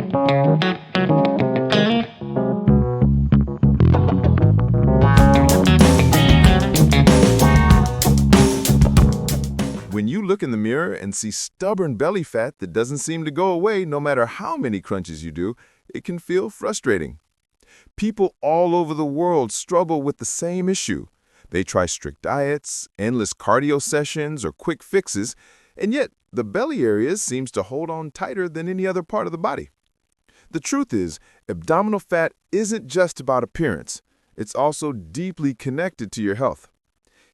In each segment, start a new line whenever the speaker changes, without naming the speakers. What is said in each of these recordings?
When you look in the mirror and see stubborn belly fat that doesn't seem to go away no matter how many crunches you do, it can feel frustrating. People all over the world struggle with the same issue. They try strict diets, endless cardio sessions, or quick fixes, and yet the belly area seems to hold on tighter than any other part of the body. The truth is, abdominal fat isn't just about appearance. It's also deeply connected to your health.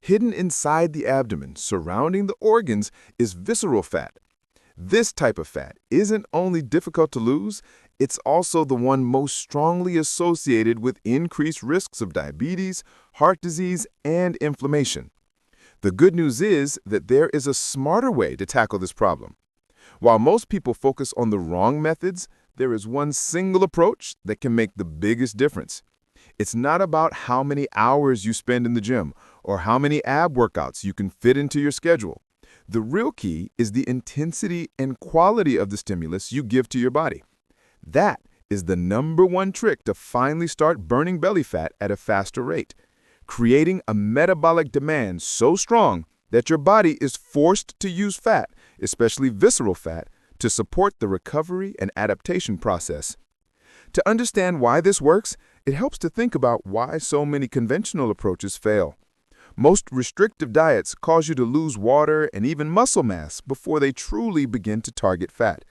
Hidden inside the abdomen, surrounding the organs, is visceral fat. This type of fat isn't only difficult to lose, it's also the one most strongly associated with increased risks of diabetes, heart disease, and inflammation. The good news is that there is a smarter way to tackle this problem. While most people focus on the wrong methods, there is one single approach that can make the biggest difference. It's not about how many hours you spend in the gym or how many ab workouts you can fit into your schedule. The real key is the intensity and quality of the stimulus you give to your body. That is the #1 trick to finally start burning belly fat at a faster rate, creating a metabolic demand so strong that your body is forced to use fat, especially visceral fat, to support the recovery and adaptation process. To understand why this works, it helps to think about why so many conventional approaches fail. Most restrictive diets cause you to lose water and even muscle mass before they truly begin to target fat.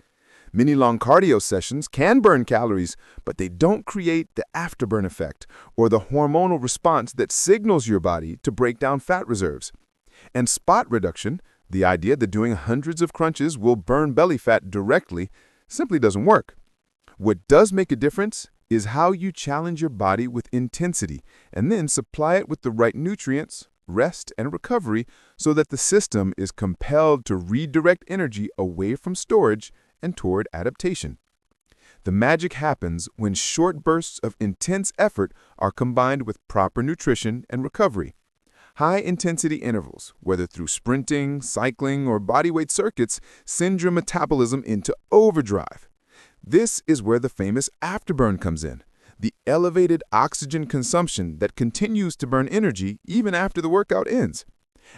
Many long cardio sessions can burn calories, but they don't create the afterburn effect or the hormonal response that signals your body to break down fat reserves. And spot reduction, the idea that doing hundreds of crunches will burn belly fat directly, simply doesn't work. What does make a difference is how you challenge your body with intensity and then supply it with the right nutrients, rest, and recovery so that the system is compelled to redirect energy away from storage and toward adaptation. The magic happens when short bursts of intense effort are combined with proper nutrition and recovery. High-intensity intervals, whether through sprinting, cycling, or bodyweight circuits, send your metabolism into overdrive. This is where the famous afterburn comes in, the elevated oxygen consumption that continues to burn energy even after the workout ends.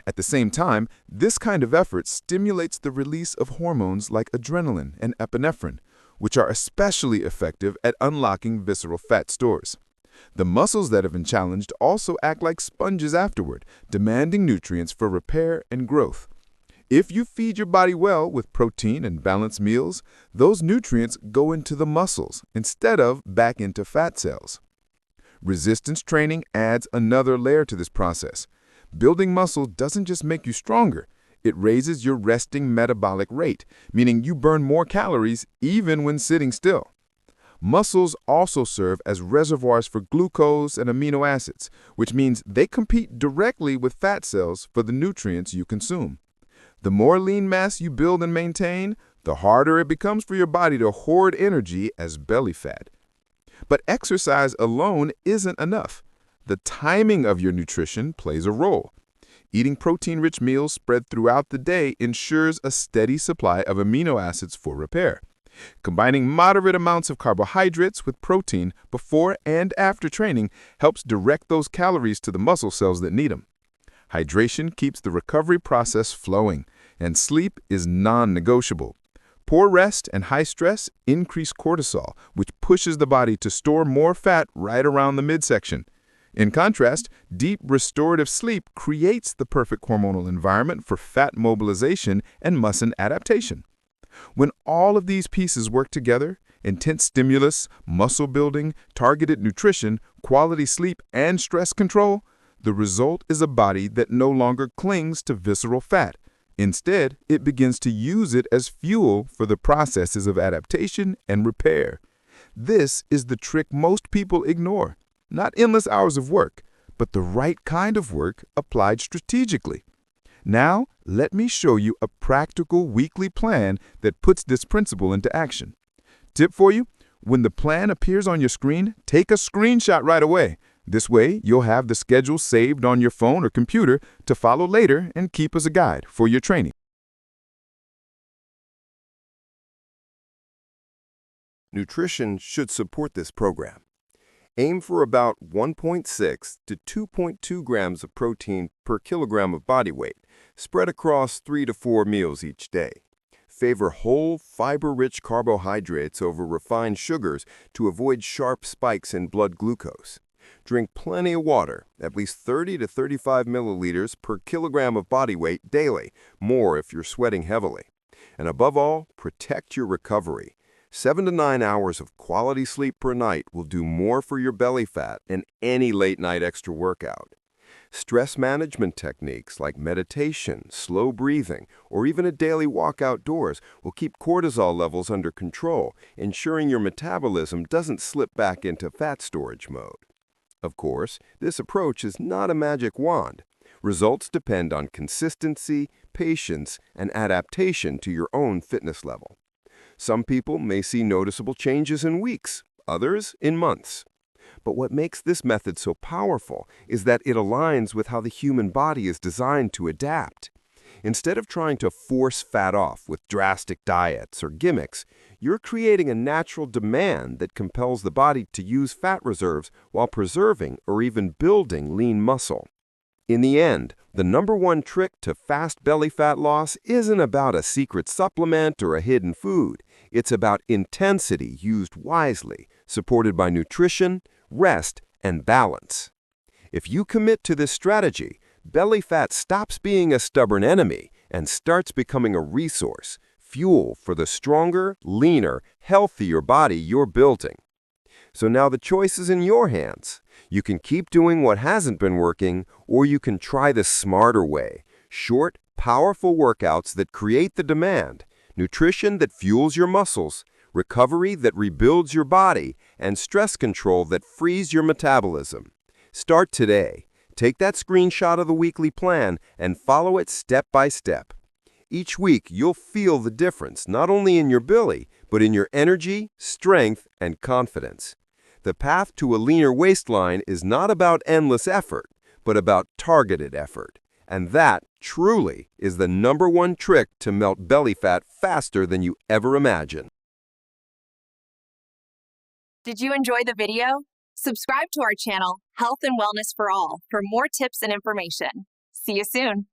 At the same time, this kind of effort stimulates the release of hormones like adrenaline and epinephrine, which are especially effective at unlocking visceral fat stores. The muscles that have been challenged also act like sponges afterward, demanding nutrients for repair and growth. If you feed your body well with protein and balanced meals, those nutrients go into the muscles instead of back into fat cells. Resistance training adds another layer to this process. Building muscle doesn't just make you stronger, it raises your resting metabolic rate, meaning you burn more calories even when sitting still. Muscles also serve as reservoirs for glucose and amino acids, which means they compete directly with fat cells for the nutrients you consume. The more lean mass you build and maintain, the harder it becomes for your body to hoard energy as belly fat. But exercise alone isn't enough. The timing of your nutrition plays a role. Eating protein-rich meals spread throughout the day ensures a steady supply of amino acids for repair. Combining moderate amounts of carbohydrates with protein before and after training helps direct those calories to the muscle cells that need them. Hydration keeps the recovery process flowing, and sleep is non-negotiable. Poor rest and high stress increase cortisol, which pushes the body to store more fat right around the midsection. In contrast, deep restorative sleep creates the perfect hormonal environment for fat mobilization and muscle adaptation. When all of these pieces work together, intense stimulus, muscle building, targeted nutrition, quality sleep, and stress control, the result is a body that no longer clings to visceral fat. Instead, it begins to use it as fuel for the processes of adaptation and repair. This is the trick most people ignore. Not endless hours of work, but the right kind of work applied strategically. Now, let me show you a practical weekly plan that puts this principle into action. Tip for you: when the plan appears on your screen, take a screenshot right away. This way, you'll have the schedule saved on your phone or computer to follow later and keep as a guide for your training.
Nutrition should support this program. Aim for about 1.6 to 2.2 grams of protein per kilogram of body weight, spread across 3 to 4 meals each day. Favor whole, fiber-rich carbohydrates over refined sugars to avoid sharp spikes in blood glucose. Drink plenty of water, at least 30 to 35 milliliters per kilogram of body weight daily, more if you're sweating heavily. And above all, protect your recovery. 7 to 9 hours of quality sleep per night will do more for your belly fat than any late-night extra workout. Stress management techniques like meditation, slow breathing, or even a daily walk outdoors will keep cortisol levels under control, ensuring your metabolism doesn't slip back into fat storage mode. Of course, this approach is not a magic wand. Results depend on consistency, patience, and adaptation to your own fitness level. Some people may see noticeable changes in weeks, others in months. But what makes this method so powerful is that it aligns with how the human body is designed to adapt. Instead of trying to force fat off with drastic diets or gimmicks, you're creating a natural demand that compels the body to use fat reserves while preserving or even building lean muscle. In the end, the #1 trick to fast belly fat loss isn't about a secret supplement or a hidden food. It's about intensity used wisely, supported by nutrition, rest, and balance. If you commit to this strategy, belly fat stops being a stubborn enemy and starts becoming a resource, fuel for the stronger, leaner, healthier body you're building. So now the choice is in your hands. You can keep doing what hasn't been working, or you can try the smarter way. Short, powerful workouts that create the demand, nutrition that fuels your muscles, recovery that rebuilds your body, and stress control that frees your metabolism. Start today. Take that screenshot of the weekly plan and follow it step by step. Each week, you'll feel the difference, not only in your belly, but in your energy, strength, and confidence. The path to a leaner waistline is not about endless effort, but about targeted effort. And that, truly, is the #1 trick to melt belly fat faster than you ever imagined.
Did you enjoy the video? Subscribe to our channel, Health and Wellness for All, for more tips and information. See you soon.